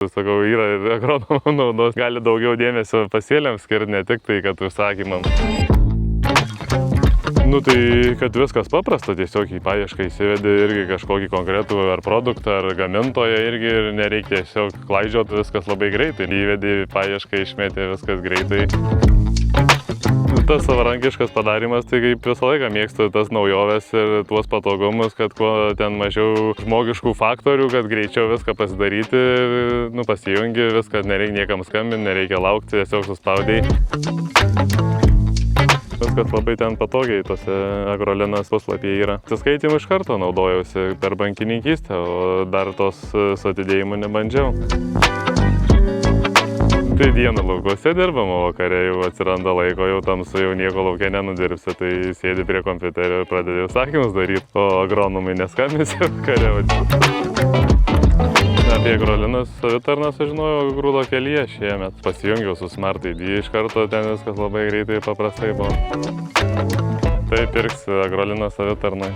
Sakau, yra ir agronomų naudos, gali daugiau dėmesio pasėliams skirti, ne tik tai, kad užsakymam. Nu tai, kad viskas paprasta, tiesiog į paiešką įsivedi irgi kažkokį konkretų ar produktą, ar gamintoją irgi ir nereikia tiesiog klaidžiot, viskas labai greitai. Įvedi į paiešką, išmeti viskas greitai. Tas savarankiškas padarimas, tai kaip visą laiką mėgstu tas naujoves ir tuos patogumus, kad kuo ten mažiau žmogiškų faktorių, kad greičiau viską pasidaryti, pasijungi, viską nereikia niekam skambinti, nereikia laukti, tiesiog suspaudai. Viskas labai ten patogiai, tose Agrolinas puslapyje yra. Atsiskaitimų iš karto naudojausi per bankininkystę, o dar tos su atidėjimu nebandžiau. Tai dieną laukuose dirbam, o vakare jau atsiranda laiko, jau tamsu, jau nieko lauke nenudirbsi, tai sėdi prie kompiuterio ir pradedi užsakymus daryti, o agronomai neskambinsi vakare. Apie Agrolinas savitarną sužinojau grūdo kelyje šiemet. Pasijungiau su Smart ID iš karto, ten viskas labai greitai ir paprastai buvo. Tai pirksiu Agroliną savitarnai.